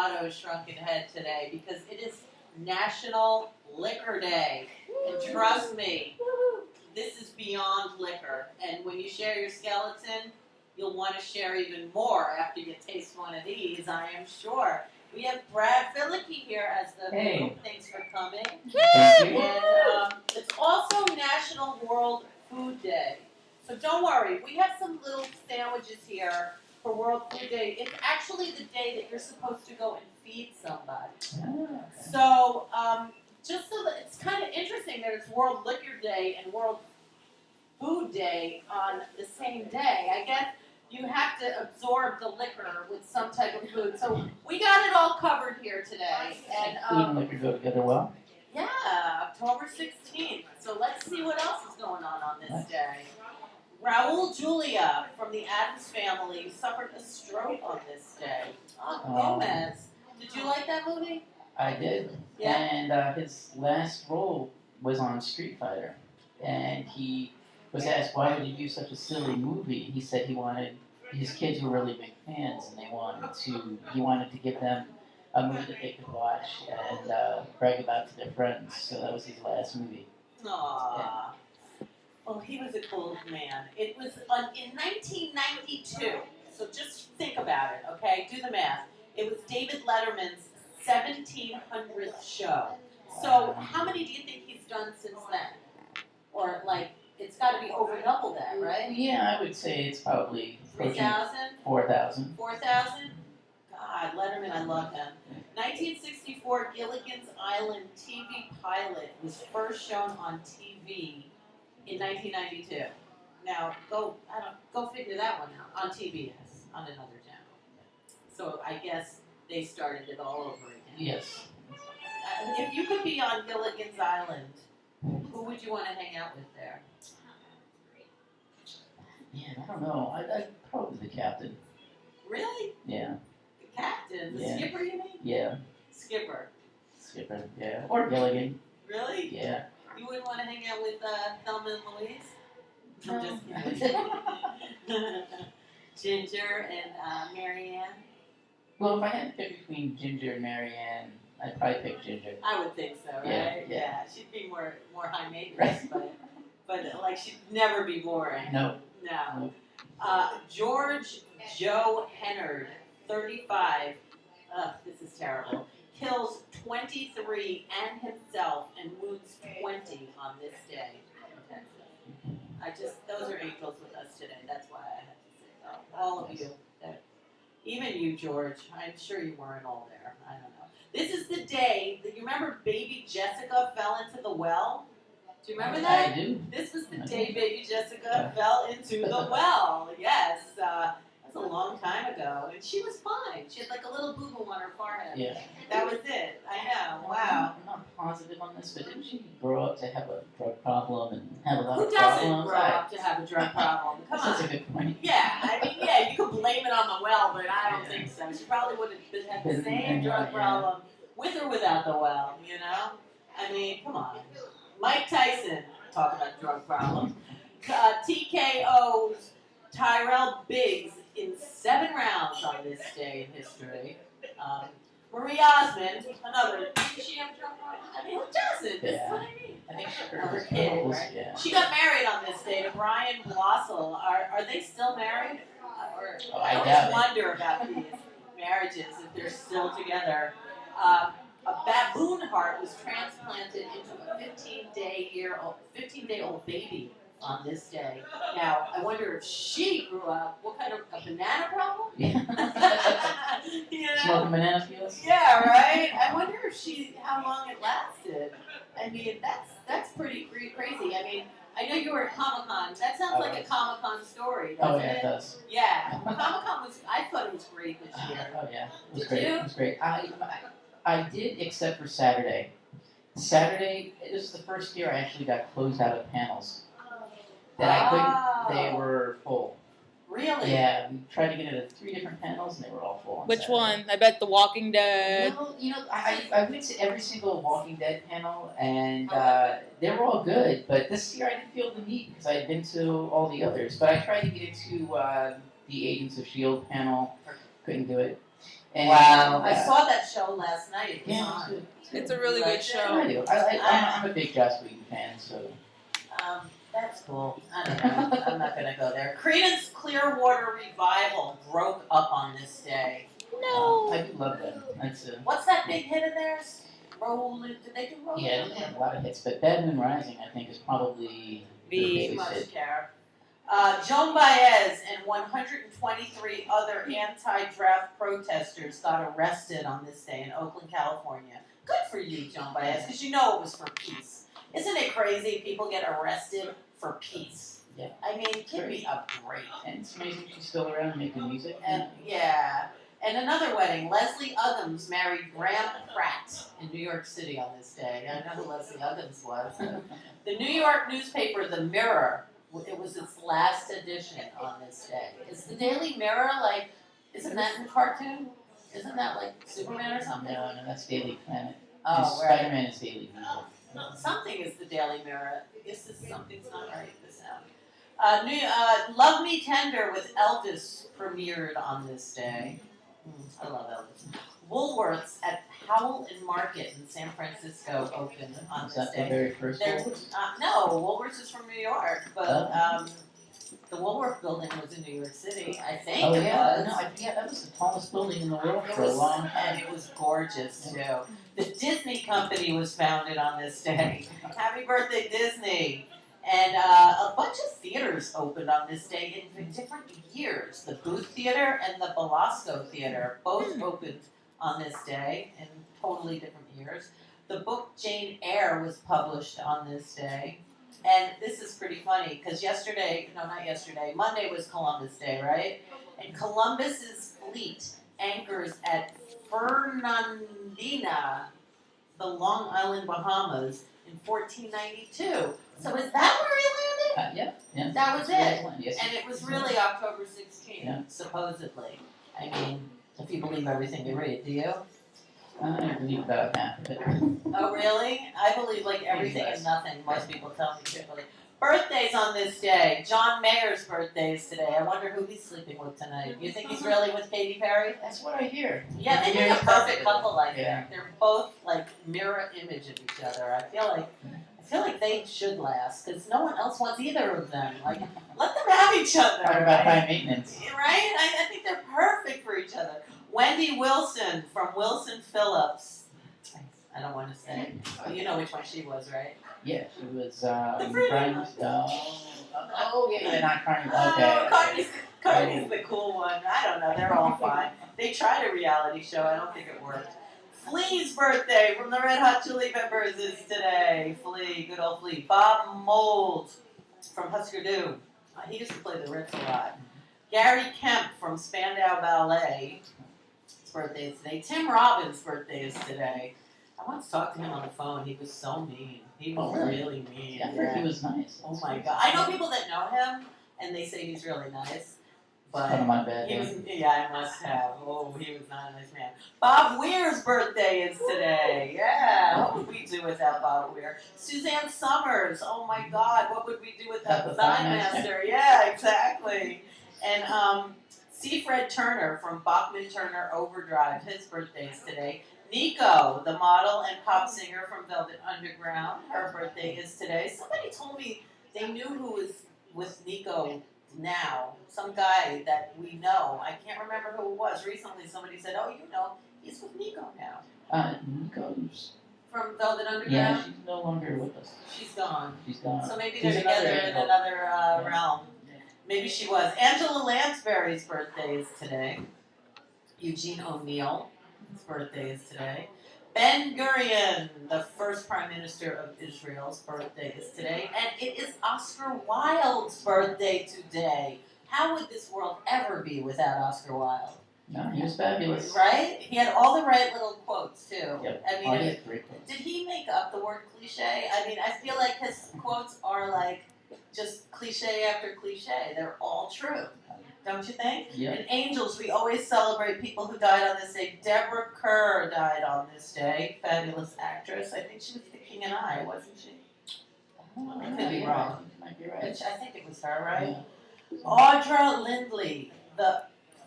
Otto's Shrunken Head today because it is National Liquor Day. And trust me, this is beyond liquor. And when you share your skeleton, you'll want to share even more after you taste one of these, I am sure. We have FiLiCKy here as the Hey. Thanks for coming. Thank you. And it's also National World Food Day. So don't worry, we have some little sandwiches here for World Food Day. It's actually the day that you're supposed to go and feed somebody. Okay. So just so that it's kind of interesting that it's World Liquor Day and World Food Day on the same day. I guess you have to absorb the liquor with some type of food. So we got it all covered here today. And Food and liquor go together well. yeah, October 16th. So let's see what else is going on this day. Raul Julia from the Addams Family suffered a stroke on this day. Gomez. Did you like that movie? I did. Yeah. And his last role was on Street Fighter. And he was asked, why would you do such a silly movie? He said his kids were really big fans and he wanted to give them a movie that they could watch and brag about to their friends. So that was his last movie. Aww. Yeah. Well, he was a cool man. It was in 1992. So just think about it, okay? Do the math. It was David Letterman's 1700th show. So how many do you think he's done since then? Or like, it's got to be over double that, right? Yeah, I would say it's probably 3,000? 4,000. 4,000? God, Letterman, I love him. 1964 Gilligan's Island TV pilot was first shown on TV in 1992. Now, go figure that one out. On TBS, on another channel. So I guess they started it all over again. Yes. If you could be on Gilligan's Island, who would you want to hang out with there? Yeah, I don't know. I'd probably the captain. Really? Yeah. The captain? The Yeah. skipper, you mean? Yeah. Skipper. Skipper, yeah. Or Gilligan. Really? Yeah. You wouldn't want to hang out with Thelma and Louise? No. I'm just kidding. Ginger and Marianne? Well, if I had to pick between Ginger and Marianne, I'd probably pick Ginger. I would think so, right? Yeah. She'd be more high maintenance, but like she'd never be boring. No. No. George Joe Hennard, 35. This is terrible. Kills 23 and himself and wounds 20 on this day in Texas. Those are angels with us today. That's why I had to say that. All of you. Even you, George. I'm sure you weren't all there. I don't know. This is the day that you remember baby Jessica fell into the well? Do you remember that? I do. This was the day baby Jessica fell into the well. Yes. That was a long time ago. And she was fine. She had like a little boo-boo on her forehead. Yeah. That was it. I know. Wow. I'm not positive on this, but didn't she grow up to have a drug problem and have a lot Who of doesn't problems? grow up to have a drug problem? Come That's on. a good point. Yeah, I mean, yeah, you could blame it on the well, but I don't think so. She probably would have had the same drug problem with or without the well, you know? I mean, come on. Mike Tyson, talk about drug problems. TKO's Tyrell Biggs in 7 rounds on this day in history. Marie Osmond, another, did she have a drug problem? I mean, who doesn't? This is what I mean. I think she Her was kid, girls, right? yeah. She got married on this day to Brian Blossel. Are they still married? I always wonder about these marriages, if they're still together. A baboon heart was transplanted into a 15-day-old baby on this day. Now, I wonder if she grew up, what kind of, a banana problem? Yeah. You know? Smoking banana peels? Yeah, right? I wonder if how long it lasted. I mean, that's pretty crazy. I mean, I know you were at Comic-Con. That sounds like a Comic-Con story, doesn't Oh, yeah, it does. Yeah. Comic-Con I thought it was great this year. Oh, yeah. It was Did great. you? It was great. I did, except for Saturday. Saturday, this is the first year I actually got closed out of panels. That I couldn't, they were full. Really? Yeah, we tried to get into 3 different panels and they were all full. On Which Saturday. one? I bet The Walking Dead. Well, you know, I went to every single Walking Dead panel and they were all good, but this year I didn't feel the need because I had been to all the others. But I tried to get into the Agents of S.H.I.E.L.D. panel, couldn't do it. And, Wow, I saw that show last night. It was Yeah, on. good. It's a really good show. I do. I'm a big Joss Whedon fan, so. That's cool. I don't know. I'm not gonna go there. Creedence Clearwater Revival broke up on this day. No. I do love that. That's What's that big hit of theirs? Did they do Roll? yeah, they have a lot of hits, but Bad Moon Rising, I think, is probably their The Too biggest much hit. care. Joan Baez and 123 other anti-draft protesters got arrested on this day in Oakland, California. Good for you, Joan Baez, because you know it was for peace. Isn't it crazy people get arrested for peace? Yeah. I mean, give me a break. And it's amazing she's still around making music. And yeah. And another wedding, Leslie Uggams married Graham Pratt in New York City on this day. I know who Leslie Uggams was. The New York newspaper, The Mirror, it was its last edition on this day. Is the Daily Mirror like, isn't that in cartoon? Isn't that like Superman or something? No, that's Daily Planet. Oh, And right. Spider-Man is Daily People. Something is the Daily Mirror. I guess something's not right this now. Love Me Tender with Elvis premiered on this day. I love Elvis. Woolworths at Howell and Market in San Francisco opened on Is this that the day. very first one? No, Woolworths is from New York, but the Woolworth building was in New York City. I think Oh it yeah, was. no, that was the tallest building in the world It for a was, long and time. it was gorgeous too. The Disney Company was founded on this day. Happy birthday, Disney! And a bunch of theaters opened on this day in different years. The Booth Theater and the Belasco Theater both opened on this day in totally different years. The book Jane Eyre was published on this day. And this is pretty funny because Monday was Columbus Day, right? And Columbus's fleet anchors at Fernandina, the Long Island, Bahamas, in 1492. So is that where he landed? Yeah. That was That's it. where Yes. And it was really October 16th, Yeah. supposedly. I mean, if you believe everything you read, do you? I believe about half of it. Oh, really? I believe like everything and nothing. Most people tell me truthfully. Birthdays on this day. John Mayer's birthday is today. I wonder who he's sleeping with tonight. You think he's really with Katy Perry? That's what I hear. Yeah, they make a perfect couple like Yeah. that. They're both like mirror image of each other. I feel like they should last because no one else wants either of them. Like, let them have each other. Talk about high maintenance. Right? I think they're perfect for each other. Wendy Wilson from Wilson Phillips. I don't want to say. Oh, you know which one she was, right? Yeah, she was The pretty Brian. one. Yeah, not Carney. Oh, Okay. Cardi's the cool one. I don't know. They're all fine. They tried a reality show. I don't think it worked. Flea's birthday from the Red Hot Chili Peppers is today. Flea, good old Flea. Bob Mould from Husker Du. He used to play the Ritz a lot. Gary Kemp from Spandau Ballet. His birthday is today. Tim Robbins' birthday is today. I once talked to him on the phone. He was so mean. He was really mean. Yeah, I heard he was nice. Oh my God. I know people that know him, and they say he's really nice. But One of my bad he was, days. yeah, I must have. Oh, he was not a nice man. Bob Weir's birthday is today. Yeah. What would we do without Bob Weir? Suzanne Summers. Oh my God. What would we do without the Thigh-Master? Yeah, exactly. And Seafred Turner from Bachman Turner Overdrive. His birthday is today. Nico, the model and pop singer from Velvet Underground. Her birthday is today. Somebody told me they knew who was with Nico now. Some guy that we know. I can't remember who it was. Recently somebody said, oh, you know, he's with Nico now. Nico's. From Velvet Underground? Yeah, she's no longer with us. She's gone. She's gone. So maybe She's they're together another in Angel. another realm. Maybe she was. Angela Lansbury's birthday is today. Eugene O'Neill. His birthday is today. Ben Gurion, the first Prime Minister of Israel's birthday is today. And it is Oscar Wilde's birthday today. How would this world ever be without Oscar Wilde? No, he was fabulous. Right? He had all the right little quotes, too. Yep. I mean, He had great quotes. did he make up the word cliche? I mean, I feel like his quotes are like just cliche after cliche. They're all true. Don't you think? Yeah. And angels, we always celebrate people who died on this day. Deborah Kerr died on this day. Fabulous actress. I think she was the King and I, wasn't she? I could be wrong. You might be right. Which I think it was her, right? Yeah. Audra Lindley, the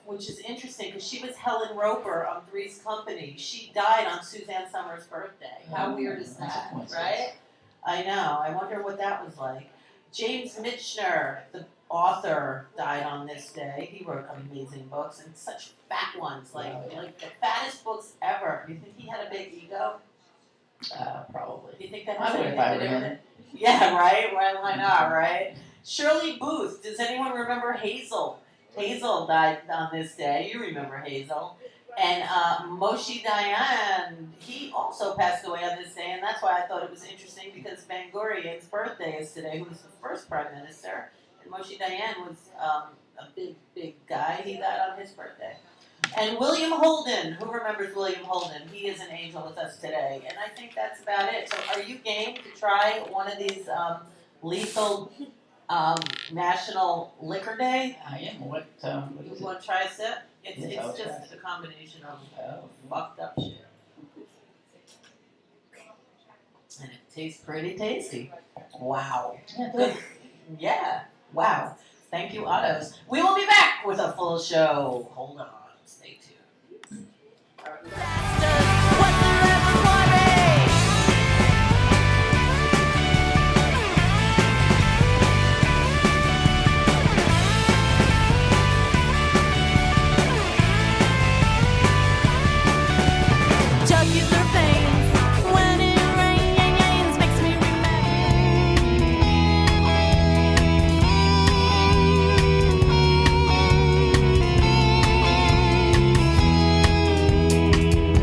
which is interesting because she was Helen Roper on Three's Company. She died on Suzanne Summers' birthday. How weird is That's a that, coincidence. right? I know. I wonder what that was like. James Michener, the author, died on this day. He wrote amazing books and such fat ones, like the fattest books ever. Do you think he had a big ego? Probably. Do you think that I has would anything if I to were do with him. it? Yeah, right? Why not, right? Shirley Booth. Does anyone remember Hazel? Hazel died on this day. You remember Hazel. And Moshe Dayan, he also passed away on this day, and that's why I thought it was interesting because Ben Gurion's birthday is today, who was the first prime minister, and Moshe Dayan was a big guy. He died on his birthday. And William Holden, who remembers William Holden? He is an angel with us today, and I think that's about it. So, are you game to try one of these lethal National Liquor Day? I am. What You is it? want to try a sip? Yes, I'll It's try. just a combination of Oh. fucked up shit. And it tastes pretty tasty. Wow. Yeah. Wow. Thank you, Ottos. We will be back with a full show. Hold on. Stay tuned.